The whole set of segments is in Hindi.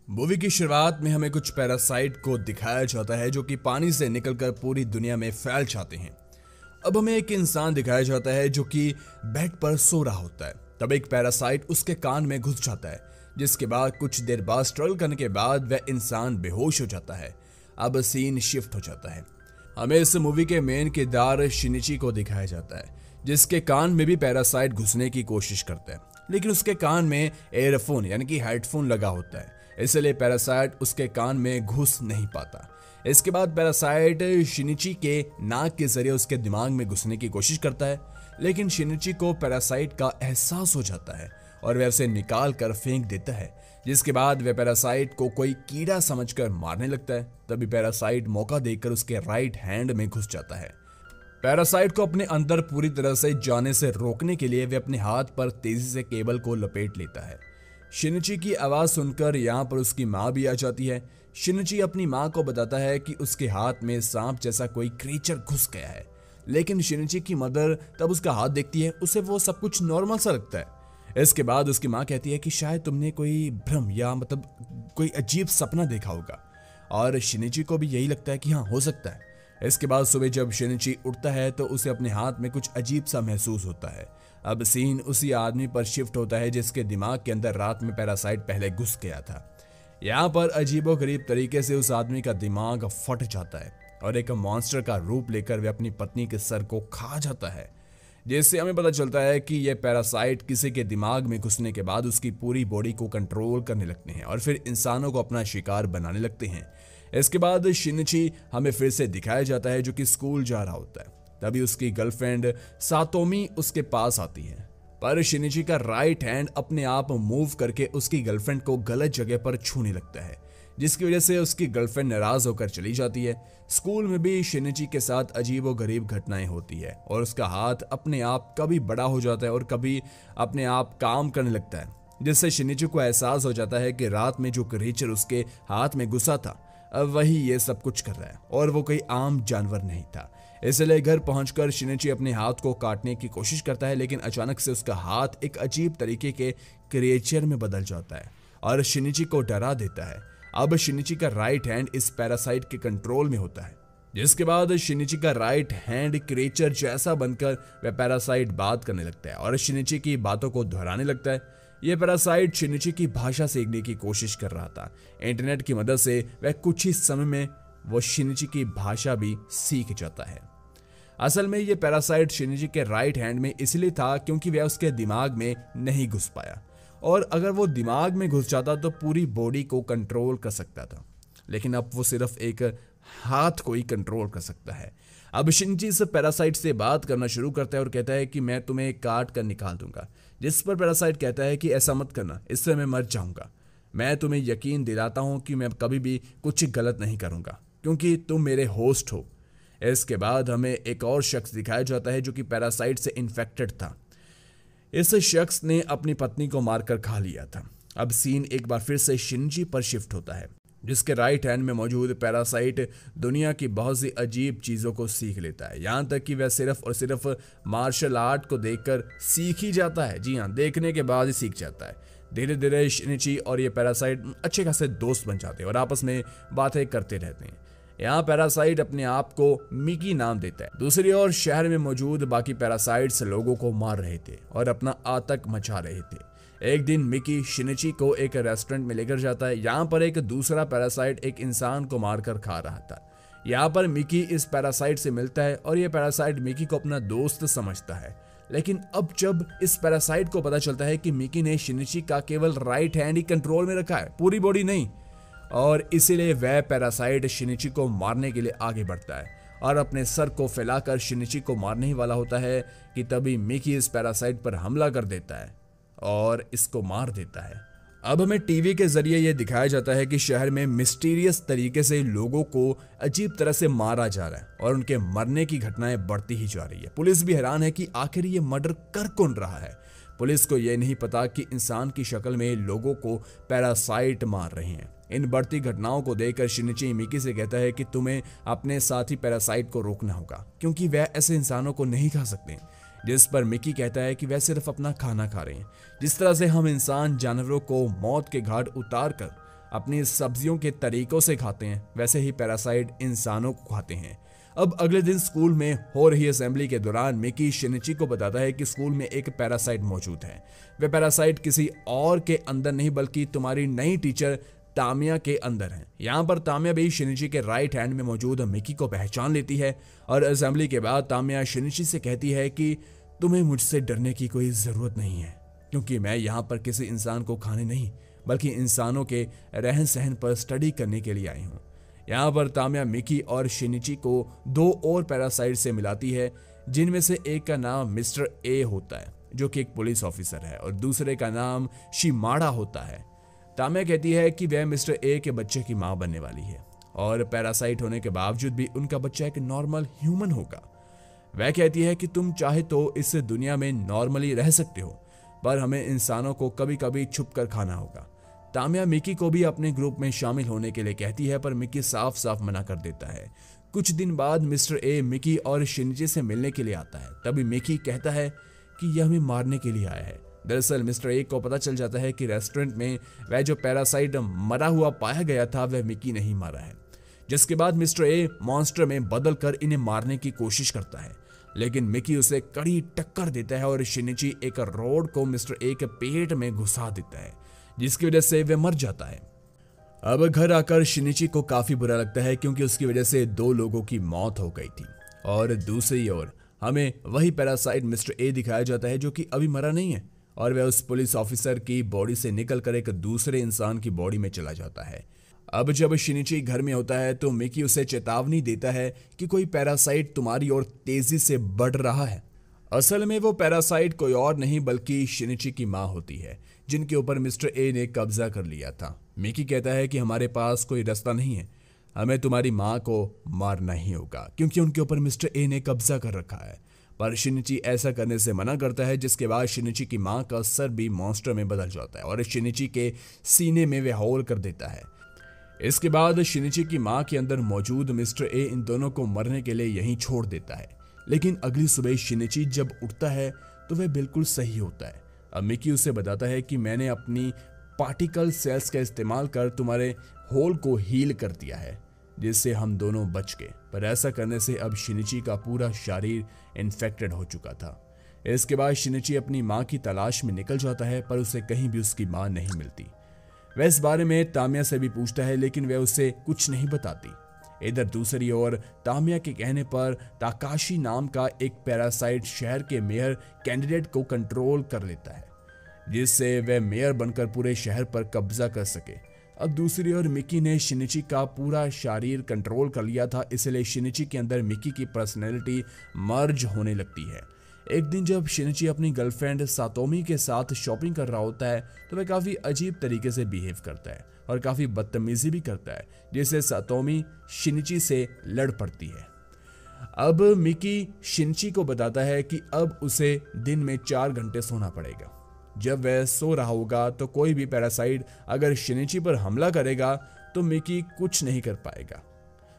मूवी की शुरुआत में हमें कुछ पैरासाइट को दिखाया जाता है जो कि पानी से निकलकर पूरी दुनिया में फैल जाते हैं। अब हमें एक इंसान दिखाया जाता है जो कि बेड पर सो रहा होता है। तब एक पैरासाइट उसके कान में घुस जाता है, जिसके बाद कुछ देर बाद स्ट्रगल करने के बाद वह इंसान बेहोश हो जाता है। अब सीन शिफ्ट हो जाता है। हमें इस मूवी के मेन किरदार शिनिची को दिखाया जाता है, जिसके कान में भी पैरासाइट घुसने की कोशिश करता है, लेकिन उसके कान में एयरफोन यानी कि हेडफोन लगा होता है, इसलिए पैरासाइट उसके कान में घुस नहीं पाता। इसके बाद पैरासाइट शिनिची के नाक के जरिए उसके दिमाग में घुसने की कोशिश करता है, लेकिन शिनिची को पैरासाइट का एहसास हो जाता है और वह उसे निकाल कर फेंक देता है, जिसके बाद वह पैरासाइट को कोई कीड़ा समझकर मारने लगता है। तभी पैरासाइट मौका देकर उसके राइट हैंड में घुस जाता है। पैरासाइट को अपने अंदर पूरी तरह से जाने से रोकने के लिए वह अपने हाथ पर तेजी से केबल को लपेट लेता है। शिनिची की आवाज सुनकर यहाँ पर उसकी माँ भी आ जाती है। शिनिची अपनी माँ को बताता है कि उसके हाथ में सांप जैसा कोई क्रीचर घुस गया है, लेकिन शिनिची की मदर तब उसका हाथ देखती है, उसे वो सब कुछ नॉर्मल सा लगता है। इसके बाद उसकी माँ कहती है कि शायद तुमने कोई भ्रम या कोई अजीब सपना देखा होगा, और शिनिची को भी यही लगता है कि हाँ, हो सकता है। इसके बाद सुबह जब शिनिची उठता है तो उसे अपने हाथ में कुछ अजीब सा महसूस होता है। अब सीन उसी आदमी पर शिफ्ट होता है जिसके दिमाग के अंदर रात में पैरासाइट पहले घुस गया था। यहाँ पर अजीबोगरीब तरीके से उस आदमी का दिमाग फट जाता है और एक मॉन्स्टर का रूप लेकर वह अपनी पत्नी के सर को खा जाता है, जिससे हमें पता चलता है कि यह पैरासाइट किसी के दिमाग में घुसने के बाद उसकी पूरी बॉडी को कंट्रोल करने लगते हैं और फिर इंसानों को अपना शिकार बनाने लगते हैं। इसके बाद शिनिची हमें फिर से दिखाया जाता है जो कि स्कूल जा रहा होता है। तभी उसकी गर्लफ्रेंड सातोमी उसके पास आती है, पर शिनिची का राइट हैंड अपने आप मूव करके उसकी गर्लफ्रेंड को गलत जगह पर छूने लगता है, जिसकी वजह से उसकी गर्लफ्रेंड नाराज होकर चली जाती है। स्कूल में भी शिनिची के साथ अजीबोगरीब घटनाएं होती है और उसका हाथ अपने आप कभी बड़ा हो जाता है और कभी अपने आप काम करने लगता है, जिससे शिनिची को एहसास हो जाता है कि रात में जो क्रीचर उसके हाथ में घुसा था अब वही ये सब कुछ कर रहा है और वो कोई आम जानवर नहीं था। इसलिए घर पहुंचकर शिनिची अपने हाथ को काटने की कोशिश करता है, लेकिन अचानक से उसका हाथ एक अजीब तरीके के क्रिएचर में बदल जाता है और शिनिची को डरा देता है। अब शिनिची का राइट हैंड इस पैरासाइट के कंट्रोल में होता है, जिसके बाद शिनिची का राइट हैंड क्रिएचर जैसा बनकर वह पैरासाइट बात करने लगता है और शिनिची की बातों को दोहराने लगता है। यह पैरासाइट शिनिची की भाषा सीखने की कोशिश कर रहा था। इंटरनेट की मदद से वह कुछ ही समय में वो शिनिची की भाषा भी सीख जाता है। असल में यह पैरासाइट शिनिची के राइट हैंड में इसलिए था क्योंकि वह उसके दिमाग में नहीं घुस पाया, और अगर वो दिमाग में घुस जाता तो पूरी बॉडी को कंट्रोल कर सकता था, लेकिन अब वो सिर्फ एक हाथ को ही कंट्रोल कर सकता है। अब शिनिची इस पैरासाइट से बात करना शुरू करता है और कहता है कि मैं तुम्हें काट कर निकाल दूंगा, जिस पर पैरासाइट कहता है कि ऐसा मत करना, इससे मैं मर जाऊंगा। मैं तुम्हें यकीन दिलाता हूं कि मैं कभी भी कुछ गलत नहीं करूंगा क्योंकि तुम मेरे होस्ट हो। इसके बाद हमें एक और शख्स दिखाया जाता है जो कि पैरासाइट से इन्फेक्टेड था। इस शख्स ने अपनी पत्नी को मारकर खा लिया था। अब सीन एक बार फिर से शिनिची पर शिफ्ट होता है, जिसके राइट हैंड में मौजूद पैरासाइट दुनिया की बहुत सी अजीब चीज़ों को सीख लेता है, यहाँ तक कि वह सिर्फ और सिर्फ मार्शल आर्ट को देखकर सीख ही जाता है। जी हाँ, देखने के बाद ही सीख जाता है। धीरे धीरे शिनिची और ये पैरासाइट अच्छे खासे दोस्त बन जाते हैं और आपस में बातें करते रहते हैं। यहाँ पैरासाइट अपने आप को मिकी नाम देता है। दूसरी ओर शहर में मौजूद बाकी पैरासाइट्स लोगों को मार रहे थे और अपना आतंक मचा रहे थे। एक दिन मिकी शिनिची को एक रेस्टोरेंट में लेकर जाता है। यहाँ पर एक दूसरा पैरासाइट एक इंसान को मारकर खा रहा था। यहाँ पर मिकी इस पैरासाइट से मिलता है और यह पैरासाइट मिकी को अपना दोस्त समझता है, लेकिन अब जब इस पैरासाइट को पता चलता है कि मिकी ने शिनिची का केवल राइट हैंड ही कंट्रोल में रखा है, पूरी बॉडी नहीं, और इसीलिए वह पैरासाइट शिनिची को मारने के लिए आगे बढ़ता है और अपने सर को फैलाकर शिनिची को मारने ही वाला होता है कि तभी मिकी इस पैरासाइट पर हमला कर देता है और इसको मार देता है। अब हमें टीवी के जरिए यह दिखाया जाता है कि शहर में मिस्टीरियस तरीके से लोगों को अजीब तरह से मारा जा रहा है और उनके मरने की घटनाएं बढ़ती ही जा रही है। पुलिस भी हैरान है कि आखिर ये मर्डर कर कौन रहा है। पुलिस को यह नहीं पता कि इंसान की शक्ल में लोगों को पैरासाइट मार रहे हैं। इन बढ़ती घटनाओं को देखकर शिनिची मिकी से कहता है कि तुम्हें अपने साथी पैरासाइट को रोकना होगा क्योंकि वह ऐसे इंसानों को नहीं खा सकते। जिस पर मिकी कहता है कि वह सिर्फ अपना खाना खा रहे हैं। जिस तरह से हम इंसान जानवरों को मौत के घाट उतार कर अपनी सब्जियों के तरीकों से खाते हैं, वैसे ही पैरासाइट इंसानों को खाते हैं। अब अगले दिन स्कूल में हो रही असेंबली के दौरान मिकी शिनिची को बताता है कि स्कूल में एक पैरासाइट मौजूद है। वह पैरासाइट किसी और के अंदर नहीं बल्कि तुम्हारी नई टीचर तामिया के अंदर है। यहाँ पर तामिया भी शिनिची के राइट हैंड में मौजूद मिकी को पहचान लेती है और असेंबली के बाद तामिया शिनिची से कहती है कि तुम्हें मुझसे डरने की कोई जरूरत नहीं है, क्योंकि मैं यहाँ पर किसी इंसान को खाने नहीं बल्कि इंसानों के रहन सहन पर स्टडी करने के लिए आई हूँ। यहाँ पर तामिया मिकी और शिनिची को 2 और पैरासाइट से मिलाती है, जिनमें से एक का नाम मिस्टर ए होता है जो कि एक पुलिस ऑफिसर है और दूसरे का नाम शिमाड़ा होता है। तामिया कहती है कि वह मिस्टर ए के बच्चे की मां बनने वाली है और पैरासाइट होने के बावजूद भी उनका बच्चा एक नॉर्मल ह्यूमन होगा। वह कहती है कि तुम चाहे तो इस दुनिया में नॉर्मली रह सकते हो, पर हमें इंसानों को कभी कभी छुप कर खाना होगा। तामिया मिकी को भी अपने ग्रुप में शामिल होने के लिए कहती है, पर मिकी साफ साफ मना कर देता है। कुछ दिन बाद मिस्टर ए मिकी और शिनिची से मिलने के लिए आता है। तभी मिकी कहता है कि यह हमें मारने के लिए आया है। दरअसल मिस्टर ए को पता चल जाता है कि रेस्टोरेंट में वह जो पैरासाइट मरा हुआ पाया गया था वह मिकी नहीं मारा है, जिसके बाद मिस्टर ए मॉन्स्टर में बदल कर इन्हें मारने की कोशिश करता है, लेकिन मिकी उसे कड़ी टक्कर देता है और शिनिची एक रॉड को मिस्टर ए के पेट में घुसा देता है, जिसकी वजह से वह मर जाता है। अब घर आकर शिनिची को काफी बुरा लगता है क्योंकि उसकी वजह से 2 लोगों की मौत हो गई थी। और दूसरी ओर हमें वही पैरासाइट मिस्टर ए दिखाया जाता है जो कि अभी मरा नहीं है और वह उस पुलिस ऑफिसर की बॉडी से निकलकर एक दूसरे इंसान की बॉडी में चला जाता है। अब जब शिनिची घर में होता है तो मिकी उसे चेतावनी देता है कि कोई पैरासाइट तुम्हारी ओर तेजी से बढ़ रहा है। असल में वो पैरासाइट कोई और नहीं बल्कि शिनिची की मां होती है, जिनके ऊपर मिस्टर ए ने कब्जा कर लिया था। मिकी कहता है कि हमारे पास कोई रास्ता नहीं है, हमें तुम्हारी मां को मारना ही होगा क्योंकि उनके ऊपर मिस्टर ए ने कब्जा कर रखा है। पर शिनिची ऐसा करने से मना करता है, जिसके बाद शिनिची की मां का सर भी मॉन्स्टर में बदल जाता है और शिनिची के सीने में वह होल कर देता है। इसके बाद शिनिची की मां के अंदर मौजूद मिस्टर ए इन दोनों को मरने के लिए यहीं छोड़ देता है। लेकिन अगली सुबह शिनिची जब उठता है तो वह बिल्कुल सही होता है। अब मिकी उसे बताता है कि मैंने अपनी पार्टिकल सेल्स का इस्तेमाल कर तुम्हारे होल को हील कर दिया है, जिससे हम दोनों बच गए। पर ऐसा करने से अब शिनिची का पूरा शरीर इन्फेक्टेड हो चुका था। इसके बाद शिनिची अपनी मां की तलाश में निकल जाता है, पर उसे कहीं भी उसकी मां नहीं मिलती। वह इस बारे में तामिया से भी पूछता है, लेकिन वह उसे कुछ नहीं बताती। इधर दूसरी ओर तामिया के कहने पर ताकाशी नाम का एक पैरासाइट शहर के मेयर कैंडिडेट को कंट्रोल कर लेता है, जिससे वह मेयर बनकर पूरे शहर पर कब्जा कर सके। अब दूसरी ओर मिकी ने शिनिची का पूरा शरीर कंट्रोल कर लिया था, इसलिए शिनिची के अंदर मिकी की पर्सनैलिटी मर्ज होने लगती है। एक दिन जब शिनिची अपनी गर्लफ्रेंड सातोमी के साथ शॉपिंग कर रहा होता है तो वह काफी अजीब तरीके से बिहेव करता है और काफी बदतमीजी भी करता है, जिससे सातोमी शिनिची से लड़ पड़ती है। अब मिकी शिनिची को बताता है कि अब उसे दिन में 4 घंटे सोना पड़ेगा। जब वह सो रहा होगा तो कोई भी पैरासाइट अगर शिनिची पर हमला करेगा तो मिकी कुछ नहीं कर पाएगा,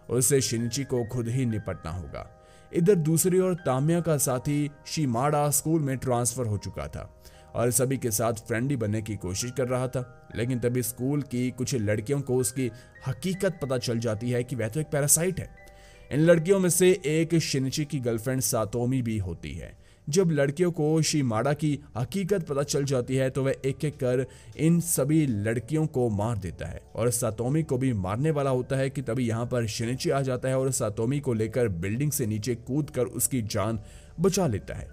उससे शिनिची को खुद ही निपटना होगा। इधर दूसरी ओर तामिया का साथी शिमाड़ा स्कूल में ट्रांसफर हो चुका था और सभी के साथ फ्रेंडली बनने की कोशिश कर रहा था, लेकिन तभी स्कूल की कुछ लड़कियों को उसकी हकीकत पता चल जाती है कि वह तो एक पैरासाइट है। इन लड़कियों में से एक शिनिची की गर्लफ्रेंड सातोमी भी होती है। जब लड़कियों को शिमाड़ा की हकीकत पता चल जाती है तो वह एक एक कर इन सभी लड़कियों को मार देता है और सातोमी को भी मारने वाला होता है कि तभी यहाँ पर शिनिची आ जाता है और सातोमी को लेकर बिल्डिंग से नीचे कूद कर उसकी जान बचा लेता है।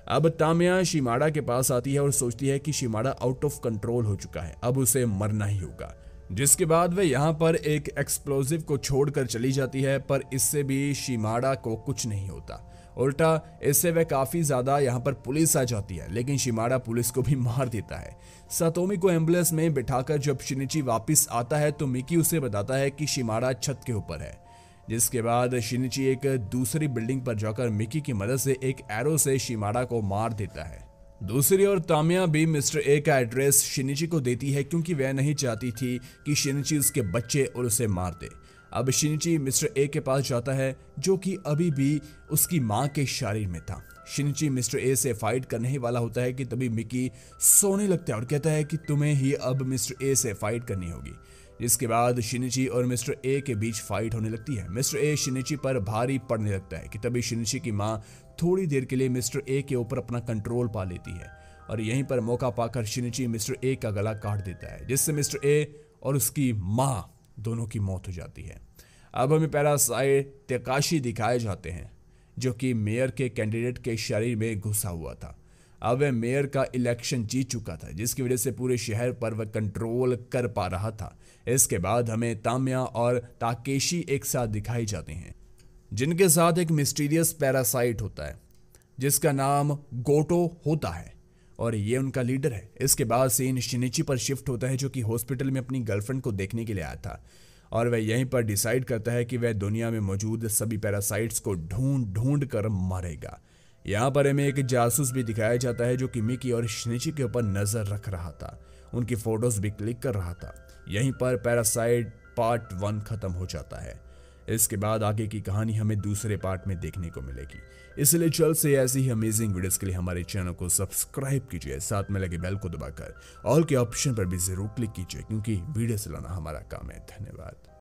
अब तामिया शिमाड़ा के पास आती है और सोचती है कि शिमाड़ा आउट ऑफ कंट्रोल हो चुका है, अब उसे मरना ही होगा, जिसके बाद वह यहाँ पर एक एक्सप्लोजिव को छोड़कर चली जाती है। पर इससे भी शिमाड़ा को कुछ नहीं होता, उल्टा इससे वह काफी ज्यादा यहाँ पर पुलिस आ जाती है, लेकिन शिमाड़ा पुलिस को भी मार देता है। सातोमी को एम्बुलेंस में बिठाकर जब शिनिची वापस आता है तो मिकी उसे बताता है कि शिमाड़ा छत के ऊपर है, जिसके बाद शिनिची एक दूसरी बिल्डिंग पर जाकर मिकी की मदद से एक एरो से शिमाड़ा को मार देता है। दूसरी ओर तामिया भी मिस्टर ए का एड्रेस शिनिची को देती है क्योंकि वह नहीं चाहती थी कि शिनिची उसके बच्चे और उसे मार दे। अब शिनिची मिस्टर ए के पास जाता है जो कि अभी भी उसकी मां के शरीर में था। शिनिची मिस्टर ए से फाइट करने ही वाला होता है कि तभी मिकी सोने लगता है और कहता है कि तुम्हें ही अब मिस्टर ए से फाइट करनी होगी, जिसके बाद शिनिची और मिस्टर ए के बीच फाइट होने लगती है। मिस्टर ए शिनिची पर भारी पड़ने लगता है कि तभी शिनिची की माँ थोड़ी देर के लिए मिस्टर ए के ऊपर अपना कंट्रोल पा लेती है और यहीं पर मौका पाकर शिनिची मिस्टर ए का गला काट देता है, जिससे मिस्टर ए और उसकी माँ दोनों की मौत हो जाती है। अब हमें पैरासाइट तकाशी दिखाए जाते हैं जो कि मेयर के कैंडिडेट के शरीर में घुसा हुआ था। अब वह मेयर का इलेक्शन जीत चुका था, जिसकी वजह से पूरे शहर पर वह कंट्रोल कर पा रहा था। इसके बाद हमें तामिया और ताकेशी एक साथ दिखाई जाते हैं, जिनके साथ एक मिस्टीरियस पैरासाइट होता है जिसका नाम गोटो होता है और ये उनका लीडर है। इसके बाद सीन शिनिची पर शिफ्ट होता है जो कि हॉस्पिटल में अपनी गर्लफ्रेंड को देखने के लिए आया था और वह यहीं पर डिसाइड करता है कि वह दुनिया में मौजूद सभी पैरासाइट्स को ढूंढ ढूंढ कर मारेगा। यहाँ पर हमें एक जासूस भी दिखाया जाता है जो कि मिकी और शिनिची के ऊपर नजर रख रहा था, उनकी फोटोज भी क्लिक कर रहा था। यहीं पर पैरासाइट पार्ट 1 खत्म हो जाता है। इसके बाद आगे की कहानी हमें दूसरे पार्ट में देखने को मिलेगी, इसलिए जल्द से ऐसी ही अमेजिंग वीडियोस के लिए हमारे चैनल को सब्सक्राइब कीजिए, साथ में लगे बेल को दबाकर ऑल के ऑप्शन पर भी जरूर क्लिक कीजिए क्योंकि वीडियो चलाना हमारा काम है। धन्यवाद।